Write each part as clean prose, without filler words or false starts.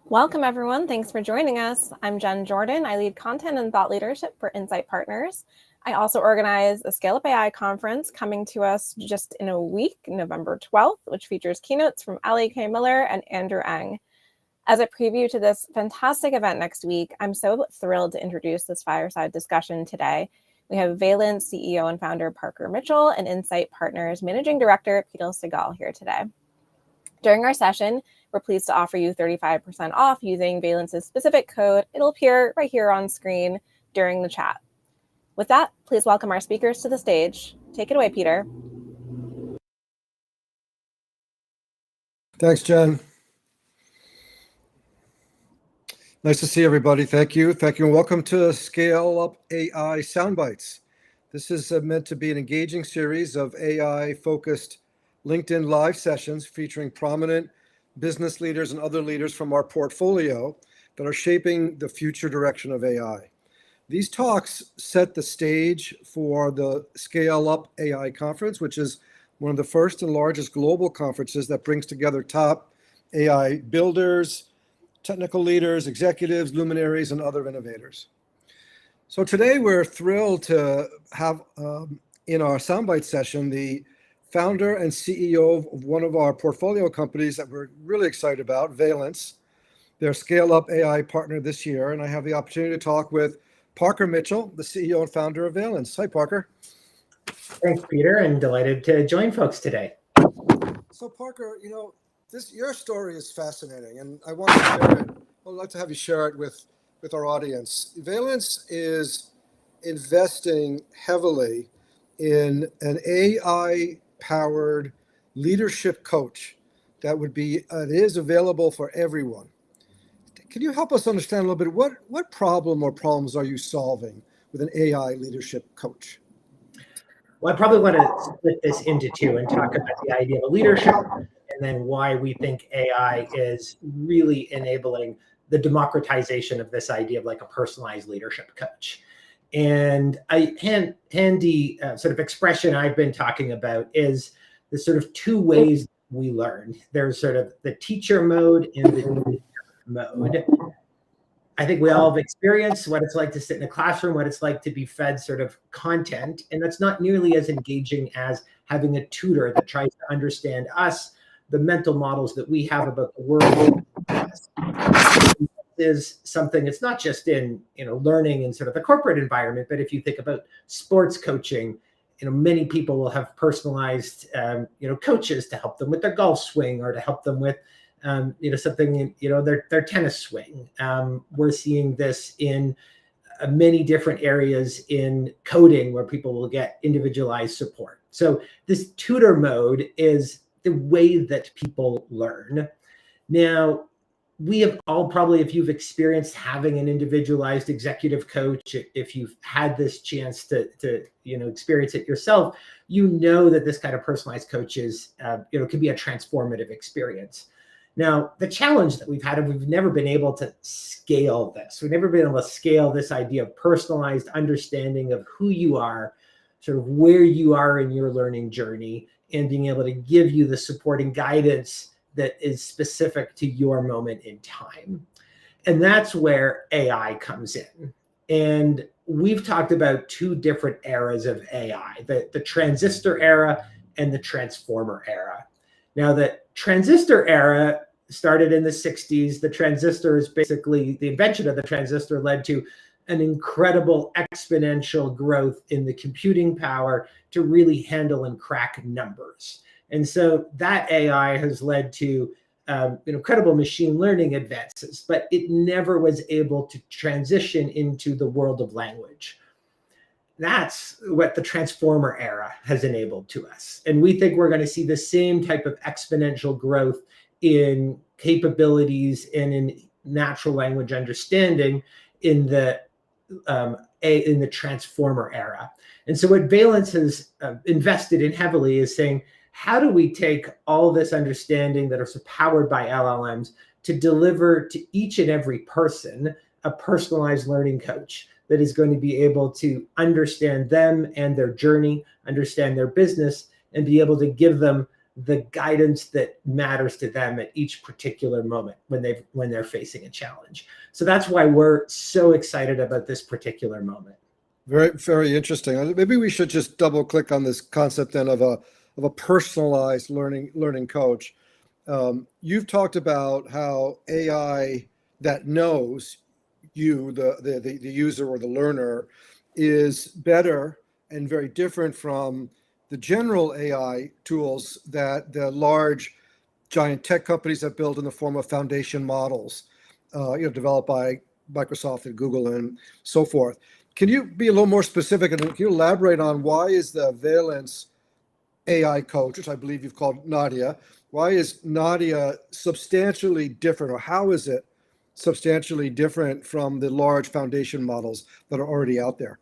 Welcome, everyone. Thanks for joining us. I'm Jen Jordan. I lead content and thought leadership for Insight Partners. I also organize a Scale Up AI conference coming to us just in a week, November 12th, which features keynotes from Ali K. Miller and Andrew Ng. As a preview to this fantastic event next week, I'm so thrilled to introduce this fireside discussion today. We have Valence CEO and founder Parker Mitchell and Insight Partners Managing Director Peter Segall here today. During our session, we're pleased to offer you 35% off using Valence's specific code. It'll appear right here on screen during the chat. With that, please welcome our speakers to the stage. Take it away, Peter. Thanks, Jen. Nice to see everybody. Thank you. Thank you, and welcome to Scale Up AI Soundbites. This is meant to be an engaging series of AI-focused LinkedIn live sessions featuring prominent business leaders and other leaders from our portfolio that are shaping the future direction of AI. These talks set the stage for the Scale Up AI conference, which is one of the first and largest global conferences that brings together top AI builders, technical leaders, executives, luminaries, and other innovators. So today we're thrilled to have in our soundbite session the founder and CEO of one of our portfolio companies that we're really excited about, Valence, their Scale Up AI partner this year. And I have the opportunity to talk with Parker Mitchell, the CEO and founder of Valence. Hi, Parker. Thanks, Peter, and delighted to join folks today. So Parker, your story is fascinating, and I want to share it. I'd like to have you share it with our audience. Valence is investing heavily in an AI-powered leadership coach that is available for everyone. Can you help us understand a little bit what problem or problems are you solving with an AI leadership coach? Well, I probably want to split this into two and talk about the idea of leadership and then why we think AI is really enabling the democratization of this idea of like a personalized leadership coach. And a handy sort of expression I've been talking about is the sort of two ways we learn. There's sort of the teacher mode and the leader mode. I think we all have experienced what it's like to sit in a classroom, what it's like to be fed sort of content. And that's not nearly as engaging as having a tutor that tries to understand us, the mental models that we have about the world. Is something it's not just in learning in sort of the corporate environment, but if you think about sports coaching, many people will have personalized coaches to help them with their golf swing or to help them with something their tennis swing. We're seeing this in many different areas in coding where people will get individualized support. So this tutor mode is the way that people learn. Now, we have all probably, if you've experienced having an individualized executive coach, if you've had this chance to experience it yourself, that this kind of personalized coach is, can be a transformative experience. Now, the challenge that we've had, and we've never been able to scale this. We've never been able to scale this idea of personalized understanding of who you are, sort of where you are in your learning journey, and being able to give you the support and guidance that is specific to your moment in time. And that's where AI comes in. And we've talked about two different eras of AI, the transistor era and the transformer era. Now, the transistor era started in the 60s. The transistor is basically, the invention of the transistor led to an incredible exponential growth in the computing power to really handle and crack numbers. And so that AI has led to incredible machine learning advances, but it never was able to transition into the world of language. That's what the transformer era has enabled to us. And we think we're going to see the same type of exponential growth in capabilities and in natural language understanding in the transformer era. And so what Valence has invested in heavily is saying, how do we take all this understanding that are so powered by LLMs to deliver to each and every person a personalized learning coach that is going to be able to understand them and their journey, understand their business, and be able to give them the guidance that matters to them at each particular moment when they're facing a challenge. So that's why we're so excited about this particular moment. Very, very interesting. Maybe we should just double click on this concept then of a personalized learning coach. You've talked about how AI that knows you, the user or the learner, is better and very different from the general AI tools that the large giant tech companies have built in the form of foundation models, developed by Microsoft and Google and so forth. Can you be a little more specific, and can you elaborate on why is the Valence AI coach, which I believe you've called Nadia, why is Nadia substantially different, or how is it substantially different from the large foundation models that are already out there?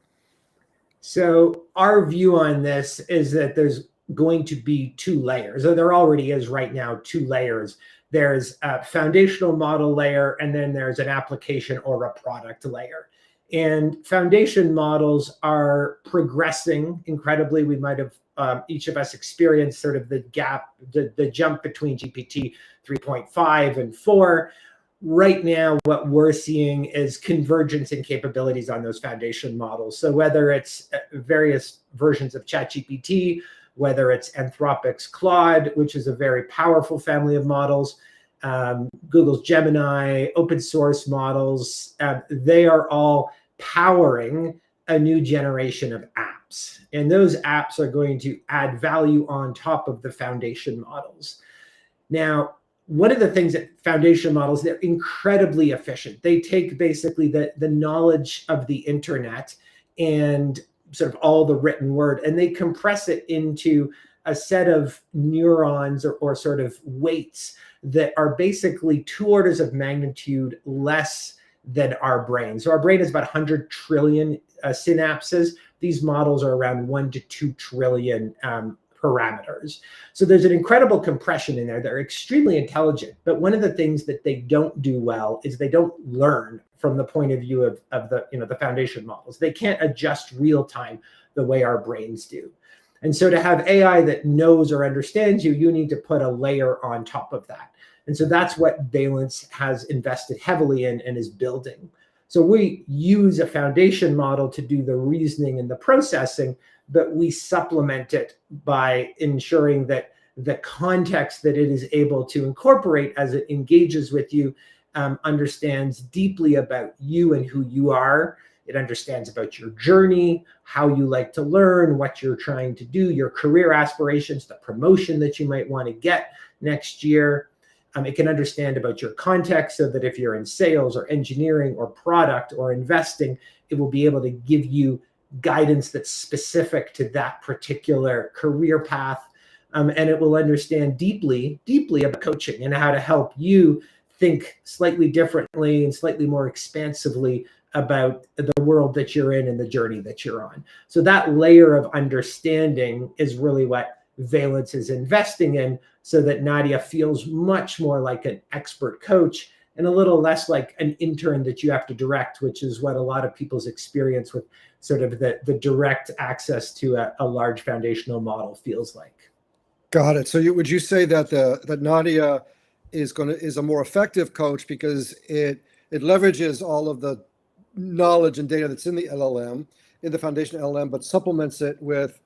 So our view on this is that there's going to be two layers, or there already is right now two layers. There's a foundational model layer, and then there's an application or a product layer. And foundation models are progressing incredibly. We might have each of us experienced sort of the gap, the jump between GPT 3.5 and 4. Right now, what we're seeing is convergence in capabilities on those foundation models. So whether it's various versions of ChatGPT, whether it's Anthropic's Claude, which is a very powerful family of models, Google's Gemini, open source models, they are all powering a new generation of apps. And those apps are going to add value on top of the foundation models. Now, one of the things that foundation models, they're incredibly efficient. They take basically the knowledge of the internet and sort of all the written word, and they compress it into a set of neurons or sort of weights that are basically 2 orders of magnitude less than our brain. So our brain is about 100 trillion synapses. These models are around 1 to 2 trillion parameters. So there's an incredible compression in there. They're extremely intelligent, but one of the things that they don't do well is they don't learn from the point of view of the foundation models. They can't adjust real time the way our brains do. And so to have AI that knows or understands you, you need to put a layer on top of that. And so that's what Valence has invested heavily in and is building. So we use a foundation model to do the reasoning and the processing, but we supplement it by ensuring that the context that it is able to incorporate as it engages with you understands deeply about you and who you are. It understands about your journey, how you like to learn, what you're trying to do, your career aspirations, the promotion that you might want to get next year. It can understand about your context so that if you're in sales or engineering or product or investing, it will be able to give you guidance that's specific to that particular career path. And it will understand deeply about coaching and how to help you think slightly differently and slightly more expansively about the world that you're in and the journey that you're on. So that layer of understanding is really what Valence is investing in, so that Nadia feels much more like an expert coach and a little less like an intern that you have to direct, which is what a lot of people's experience with sort of the direct access to a large foundational model feels like. Got it. So would you say that that Nadia is a more effective coach because it leverages all of the knowledge and data that's in the LLM, in the foundation LLM, but supplements it with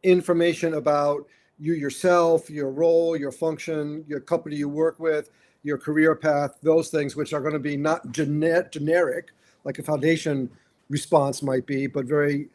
information about you yourself, your role, your function, your company you work with, your career path, those things which are going to be not generic, like a foundation response might be, but very,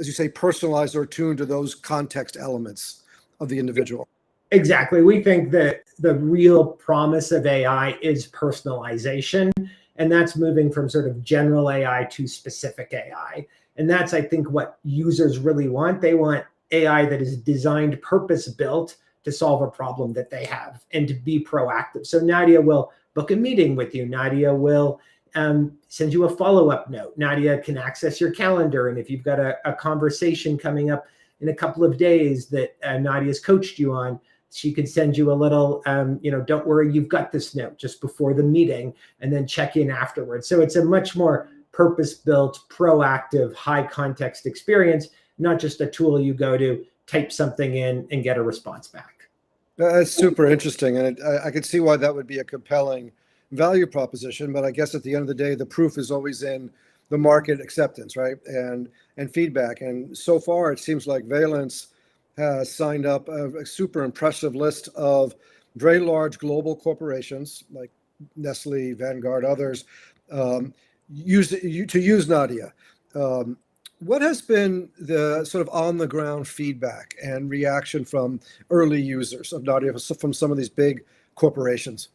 as you say, personalized or tuned to those context elements of the individual. Exactly. We think that the real promise of AI is personalization, and that's moving from sort of general AI to specific AI. And that's, I think, what users really want. They want AI that is designed, purpose-built to solve a problem that they have and to be proactive. So Nadia will book a meeting with you. Nadia will send you a follow-up note. Nadia can access your calendar. And if you've got a conversation coming up in a couple of days that Nadia's coached you on, she can send you a little, don't worry, you've got this note just before the meeting, and then check in afterwards. So it's a much more purpose-built, proactive, high-context experience, not just a tool you go to, type something in, and get a response back. That's super interesting, and I could see why that would be a compelling value proposition. But I guess at the end of the day, the proof is always in the market acceptance, right? And feedback. And so far, it seems like Valence has signed up a super impressive list of very large global corporations like Nestle, Vanguard, others to use Nadia. Um, what has been the sort of on the ground feedback and reaction from early users of Nadia from some of these big corporations?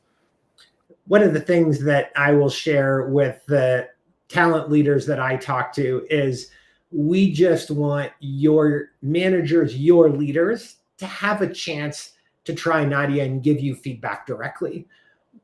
One of the things that I will share with the talent leaders that I talk to is we just want your managers, your leaders to have a chance to try Nadia and give you feedback directly.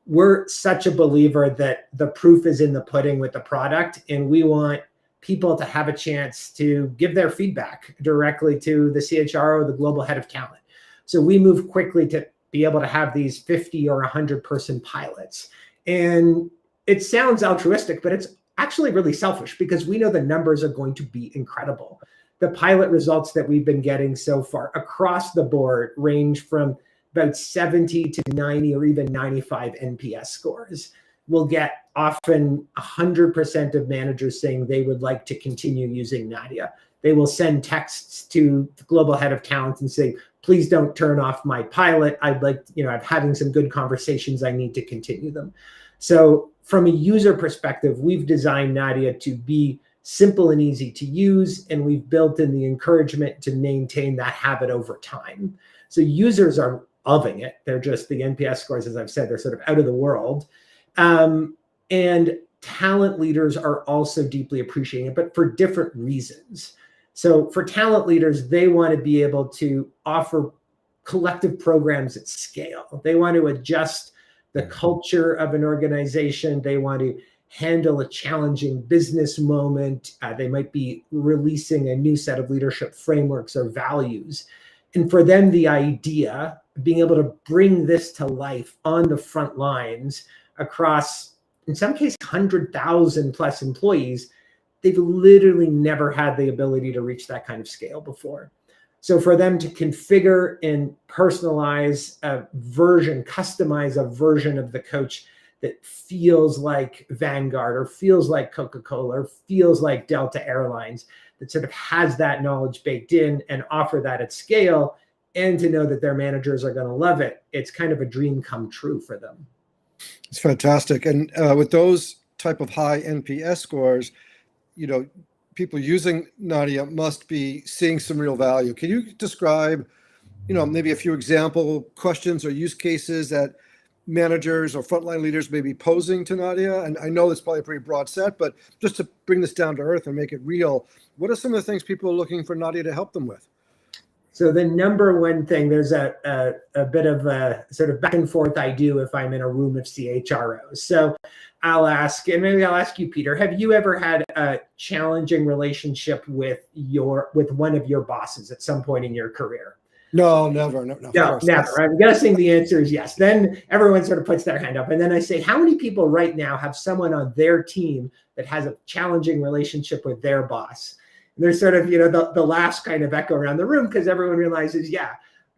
We're such a believer that the proof is in the pudding with the product, and we want people to have a chance to give their feedback directly to the CHRO, the global head of talent. So we move quickly to be able to have these 50 or 100 person pilots. And it sounds altruistic, but it's actually really selfish because we know the numbers are going to be incredible. The pilot results that we've been getting so far across the board range from about 70 to 90 or even 95 NPS scores. We'll get often 100% of managers saying they would like to continue using Nadia. They will send texts to the global head of talent and say, please don't turn off my pilot. I'd like, I'm having some good conversations. I need to continue them. So from a user perspective, we've designed Nadia to be simple and easy to use, and we've built in the encouragement to maintain that habit over time. So users are loving it. They're just, the NPS scores, as I've said, they're sort of out of the world. And talent leaders are also deeply appreciating it, but for different reasons. So for talent leaders, they want to be able to offer collective programs at scale. They want to adjust the culture of an organization. They want to handle a challenging business moment. They might be releasing a new set of leadership frameworks or values. And for them, the idea of being able to bring this to life on the front lines across, in some cases, 100,000 plus employees, they've literally never had the ability to reach that kind of scale before. So for them to configure and personalize a version, customize a version of the coach that feels like Vanguard or feels like Coca-Cola or feels like Delta Airlines, that sort of has that knowledge baked in and offer that at scale, and to know that their managers are going to love it, it's kind of a dream come true for them. It's fantastic. And with those type of high NPS scores, people using Nadia must be seeing some real value. Can you describe, maybe a few example questions or use cases that managers or frontline leaders may be posing to Nadia? And I know it's probably a pretty broad set, but just to bring this down to earth and make it real, what are some of the things people are looking for Nadia to help them with? So the number one thing, there's a bit of a sort of back and forth I do if I'm in a room of CHROs. So I'll ask, and maybe I'll ask you, Peter, have you ever had a challenging relationship with one of your bosses at some point in your career? No, never. No, never. I'm guessing the answer is yes. Then everyone sort of puts their hand up. And then I say, how many people right now have someone on their team that has a challenging relationship with their boss? And there's sort of, the last kind of echo around the room, because everyone realizes,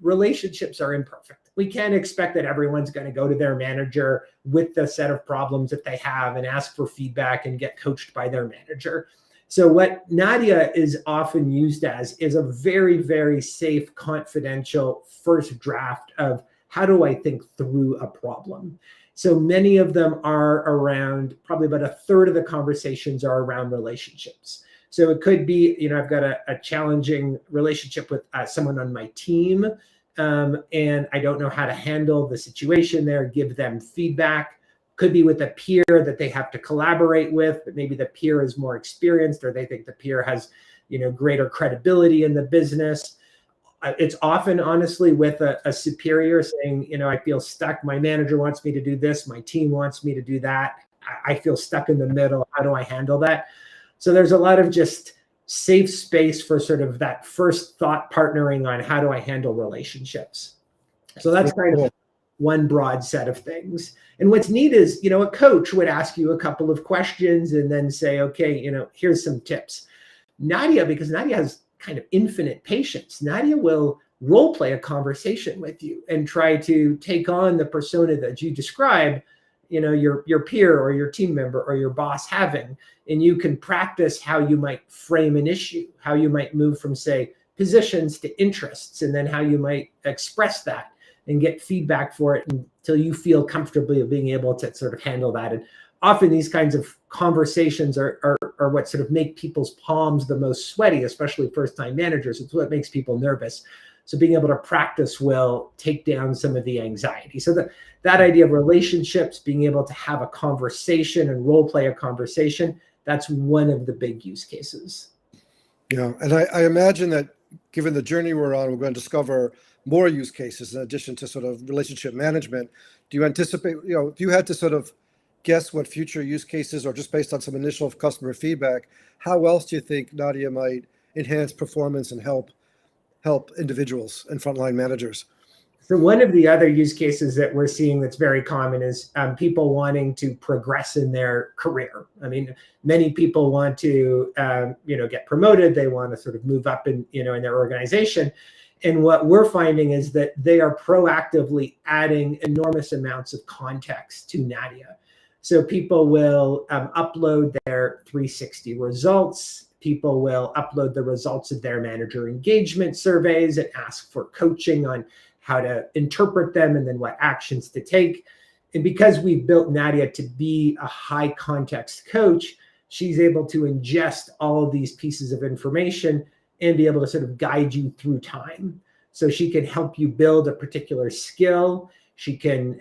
relationships are imperfect. We can't expect that everyone's going to go to their manager with the set of problems that they have and ask for feedback and get coached by their manager. So what Nadia is often used as is a very, very safe, confidential first draft of how do I think through a problem. So many of them are around, probably about a third of the conversations are around relationships. So it could be, I've got a challenging relationship with someone on my team, and I don't know how to handle the situation there, give them feedback. Could be with a peer that they have to collaborate with, but maybe the peer is more experienced, or they think the peer has, greater credibility in the business. It's often, honestly, with a superior saying, I feel stuck. My manager wants me to do this. My team wants me to do that. I feel stuck in the middle. How do I handle that? So there's a lot of just safe space for sort of that first thought partnering on how do I handle relationships. So that's kind of one broad set of things. And what's neat is, a coach would ask you a couple of questions and then say, okay, here's some tips. Nadia, because Nadia has kind of infinite patience, Nadia will role play a conversation with you and try to take on the persona that you describe, your peer or your team member or your boss having. And you can practice how you might frame an issue, how you might move from, say, positions to interests, and then how you might express that and get feedback for it until you feel comfortably being able to sort of handle that. And often these kinds of conversations are what sort of make people's palms the most sweaty, especially first-time managers. It's what makes people nervous. So being able to practice will take down some of the anxiety. So that idea of relationships, being able to have a conversation and role play a conversation, that's one of the big use cases. Yeah, and I imagine that given the journey we're on, we're going to discover more use cases in addition to sort of relationship management. Do you anticipate, if you had to sort of guess what future use cases, or just based on some initial customer feedback, how else do you think Nadia might enhance performance and help individuals and frontline managers? So one of the other use cases that we're seeing that's very common is people wanting to progress in their career. I mean, many people want to, get promoted. They want to sort of move up in their organization. And what we're finding is that they are proactively adding enormous amounts of context to Nadia. So people will upload their 360 results. People will upload the results of their manager engagement surveys and ask for coaching on how to interpret them and then what actions to take. And because we've built Nadia to be a high context coach, she's able to ingest all of these pieces of information and be able to sort of guide you through time. So she can help you build a particular skill. She can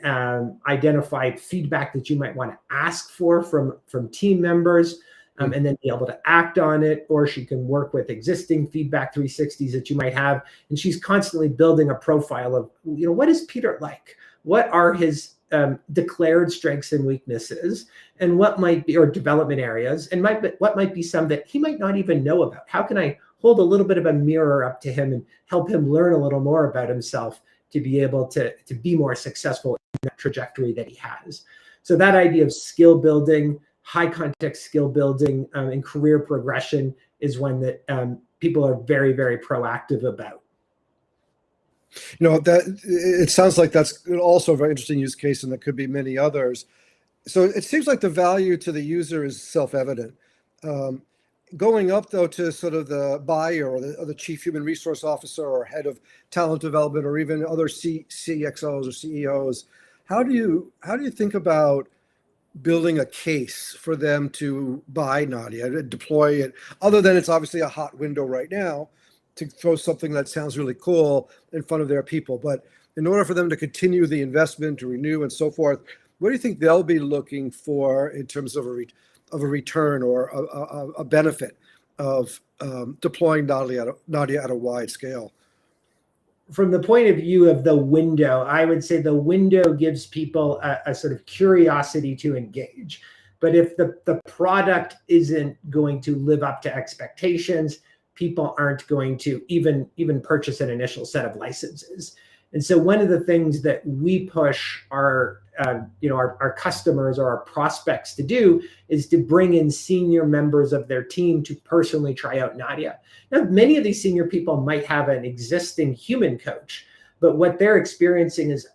identify feedback that you might want to ask for from team members, and then be able to act on it. Or she can work with existing feedback 360s that you might have. And she's constantly building a profile of, what is Peter like? What are his declared strengths and weaknesses, and what might be, or development areas, and what might be some that he might not even know about? How can I hold a little bit of a mirror up to him and help him learn a little more about himself to be able to be more successful in that trajectory that he has? So that idea of skill building, high context skill building, and career progression is one that people are very, very proactive about. That it sounds like that's also a very interesting use case, and there could be many others. So it seems like the value to the user is self-evident. Going up, though, to sort of the buyer or the chief human resource officer or head of talent development, or even other CXOs or CEOs, how do you think about building a case for them to buy Nadia, to deploy it, other than it's obviously a hot window right now, to throw something that sounds really cool in front of their people? But in order for them to continue the investment, to renew and so forth, what do you think they'll be looking for in terms of a return or a benefit of deploying Nadia at a wide scale? From the point of view of the window, I would say the window gives people a sort of curiosity to engage. But if the product isn't going to live up to expectations, people aren't going to even purchase an initial set of licenses. And so one of the things that we push our customers or our prospects to do is to bring in senior members of their team to personally try out Nadia. Now, many of these senior people might have an existing human coach, but what they're experiencing is,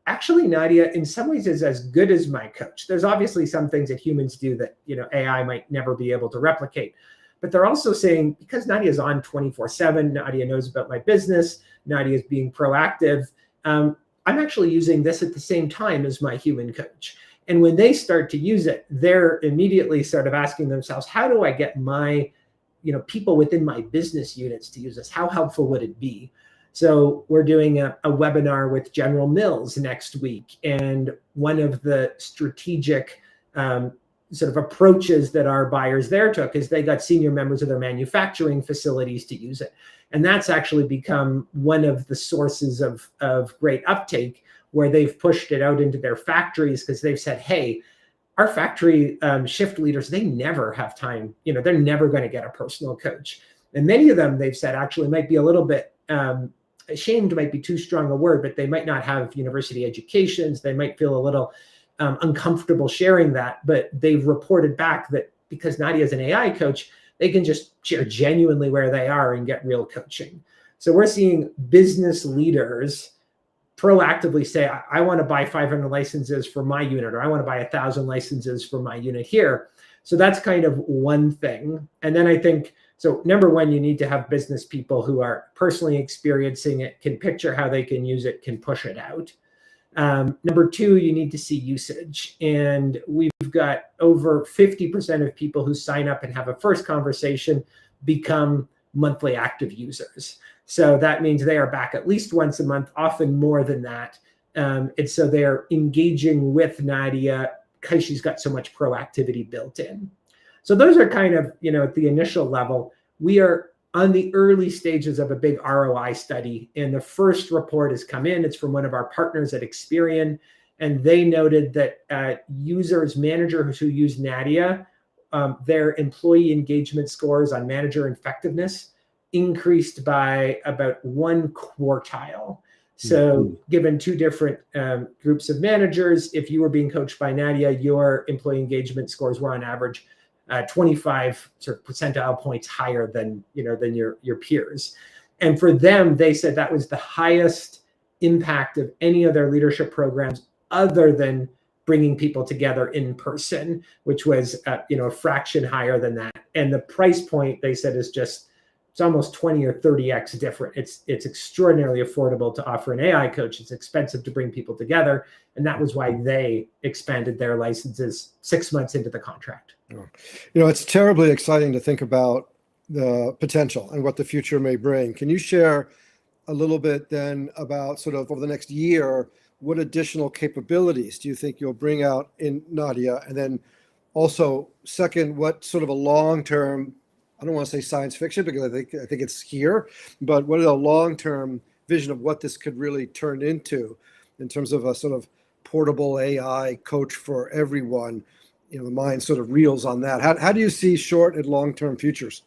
actually Nadia in some ways is as good as my coach. There's obviously some things that humans do that AI might never be able to replicate. But they're also saying, because Nadia is on 24/7, Nadia knows about my business, Nadia is being proactive, I'm actually using this at the same time as my human coach. And when they start to use it, they're immediately sort of asking themselves, how do I get my people within my business units to use this? How helpful would it be? So we're doing a webinar with General Mills next week. And one of the strategic sort of approaches that our buyers there took is they got senior members of their manufacturing facilities to use it. And that's actually become one of the sources of great uptake, where they've pushed it out into their factories, because they've said, hey, our factory shift leaders, they never have time. They're never going to get a personal coach. And many of them, they've said, actually might be a little bit ashamed, might be too strong a word, but they might not have university educations. They might feel a little uncomfortable sharing that, but they've reported back that because Nadia is an AI coach, they can just share genuinely where they are and get real coaching. So we're seeing business leaders proactively say, I want to buy 500 licenses for my unit, or I want to buy 1,000 licenses for my unit here. So that's kind of one thing. And then I think, so number one, you need to have business people who are personally experiencing it, can picture how they can use it, can push it out. Number two, you need to see usage. And we've got over 50% of people who sign up and have a first conversation become monthly active users. So that means they are back at least once a month, often more than that. And so they're engaging with Nadia because she's got so much proactivity built in. So those are kind of, at the initial level. We are on the early stages of a big ROI study, and the first report has come in. It's from one of our partners at Experian, and they noted that managers who use Nadia, their employee engagement scores on manager effectiveness increased by about 1 quartile. So given two different groups of managers, if you were being coached by Nadia, your employee engagement scores were on average 25 sort of percentile points higher than your peers. And for them, they said that was the highest impact of any of their leadership programs other than bringing people together in person, which was a fraction higher than that. And the price point, they said, is just, it's almost 20 or 30x different. It's extraordinarily affordable to offer an AI coach. It's expensive to bring people together. And that was why they expanded their licenses 6 months into the contract. It's terribly exciting to think about the potential and what the future may bring. Can you share a little bit then about sort of over the next year, what additional capabilities do you think you'll bring out in Nadia? And then also, second, what sort of a long-term, I don't want to say science fiction because I think it's here, but what is a long-term vision of what this could really turn into in terms of a sort of portable AI coach for everyone? The mind sort of reels on that. How do you see short and long-term futures?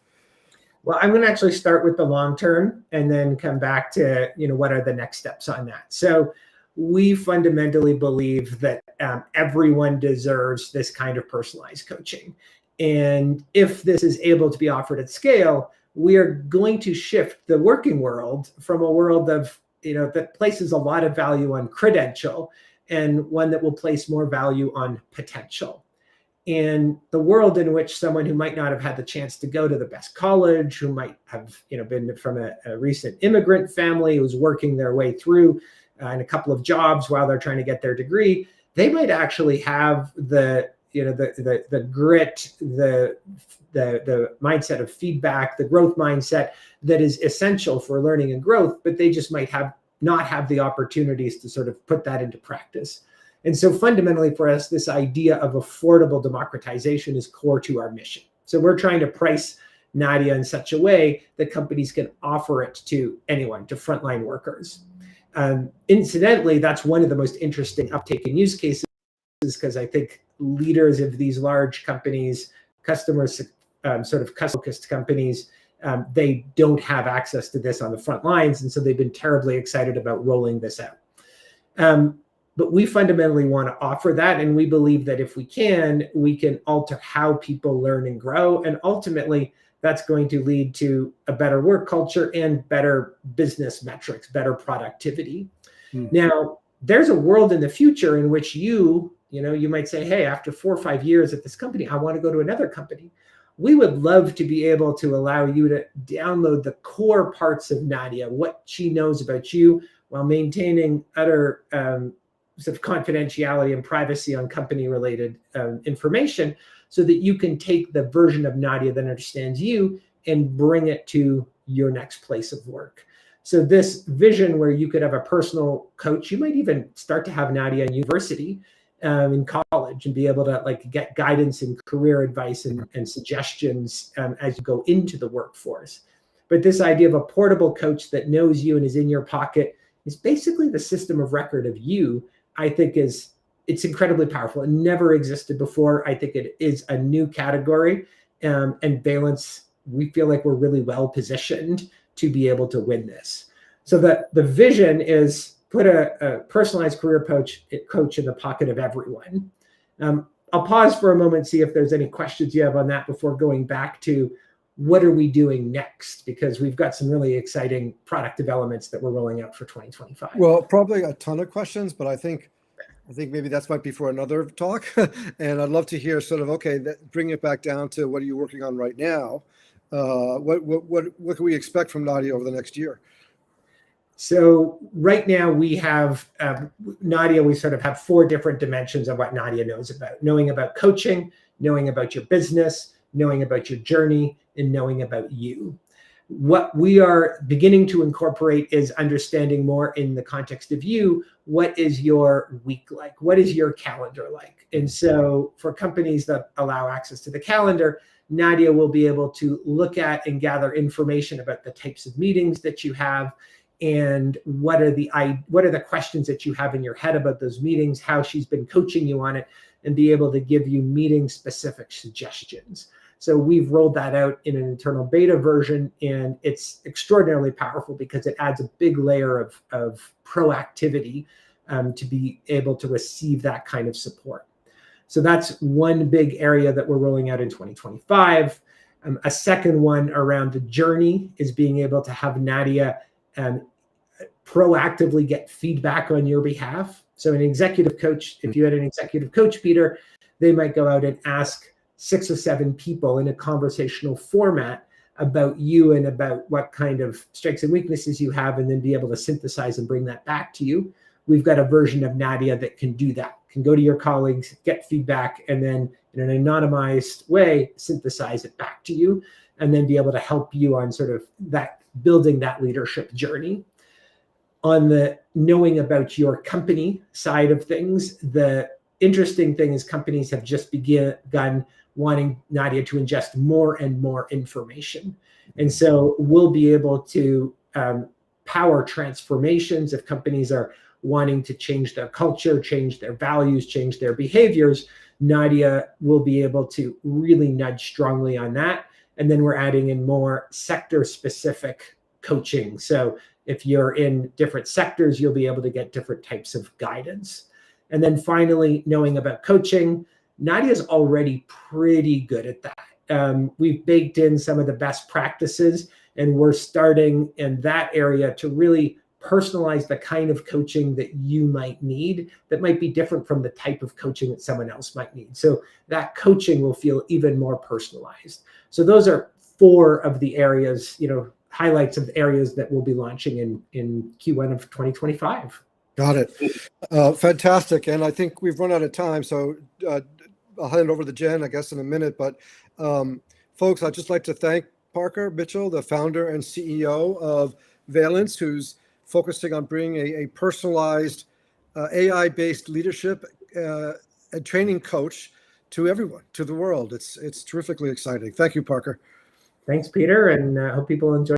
Well, I'm going to actually start with the long term and then come back to, what are the next steps on that. So we fundamentally believe that everyone deserves this kind of personalized coaching. And if this is able to be offered at scale, we are going to shift the working world from a world of, that places a lot of value on credential and one that will place more value on potential. And the world in which someone who might not have had the chance to go to the best college, who might have been from a recent immigrant family who's working their way through in a couple of jobs while they're trying to get their degree, they might actually have the grit, the mindset of feedback, the growth mindset that is essential for learning and growth, but they just might not have the opportunities to sort of put that into practice. And so fundamentally for us, this idea of affordable democratization is core to our mission. So we're trying to price Nadia in such a way that companies can offer it to anyone, to frontline workers. Incidentally, that's one of the most interesting uptake in use cases, because I think leaders of these large companies, customers, sort of customer-focused companies, they don't have access to this on the front lines. And so they've been terribly excited about rolling this out. But we fundamentally want to offer that. And we believe that if we can alter how people learn and grow. And ultimately, that's going to lead to a better work culture and better business metrics, better productivity. Now, there's a world in the future in which you might say, hey, after 4 or 5 years at this company, I want to go to another company. We would love to be able to allow you to download the core parts of Nadia, what she knows about you, while maintaining utter sort of confidentiality and privacy on company-related information, so that you can take the version of Nadia that understands you and bring it to your next place of work. So this vision where you could have a personal coach, you might even start to have Nadia in university, in college, and be able to get guidance and career advice and suggestions as you go into the workforce. But this idea of a portable coach that knows you and is in your pocket is basically the system of record of you. I think it's incredibly powerful. It never existed before. I think it is a new category. And Valence, we feel like we're really well positioned to be able to win this. So the vision is put a personalized career coach in the pocket of everyone. I'll pause for a moment, see if there's any questions you have on that before going back to what are we doing next? Because we've got some really exciting product developments that we're rolling out for 2025. Well, probably a ton of questions, but I think maybe that might be for another talk. And I'd love to hear sort of, okay, bring it back down to what are you working on right now? What can we expect from Nadia over the next year? So right now we have Nadia, we sort of have 4 different dimensions of what Nadia knows about: knowing about coaching, knowing about your business, knowing about your journey, and knowing about you. What we are beginning to incorporate is understanding more in the context of you. What is your week like? What is your calendar like? And so for companies that allow access to the calendar, Nadia will be able to look at and gather information about the types of meetings that you have, and what are the questions that you have in your head about those meetings, how she's been coaching you on it, and be able to give you meeting specific suggestions. So we've rolled that out in an internal beta version, and it's extraordinarily powerful because it adds a big layer of proactivity to be able to receive that kind of support. So that's one big area that we're rolling out in 2025. A second one around the journey is being able to have Nadia proactively get feedback on your behalf. So an executive coach, if you had an executive coach, Peter, they might go out and ask 6 or 7 people in a conversational format about you and about what kind of strengths and weaknesses you have, and then be able to synthesize and bring that back to you. We've got a version of Nadia that can do that, can go to your colleagues, get feedback, and then in an anonymized way, synthesize it back to you, and then be able to help you on sort of that, building that leadership journey. On the knowing about your company side of things, the interesting thing is companies have just begun wanting Nadia to ingest more and more information. And so we'll be able to power transformations if companies are wanting to change their culture, change their values, change their behaviors. Nadia will be able to really nudge strongly on that. And then we're adding in more sector-specific coaching. So if you're in different sectors, you'll be able to get different types of guidance. And then finally, knowing about coaching, Nadia's already pretty good at that. We've baked in some of the best practices, and we're starting in that area to really personalize the kind of coaching that you might need that might be different from the type of coaching that someone else might need. So that coaching will feel even more personalized. So those are 4 of the areas, highlights of areas that we'll be launching in Q1 of 2025. Got it. Fantastic. And I think we've run out of time, so I'll hand over to Jen, I guess, in a minute. But folks, I'd just like to thank Parker Mitchell, the founder and CEO of Valence, who's focusing on bringing a personalized AI-based leadership and training coach to everyone, to the world. It's terrifically exciting. Thank you, Parker. Thanks, Peter, and I hope people enjoy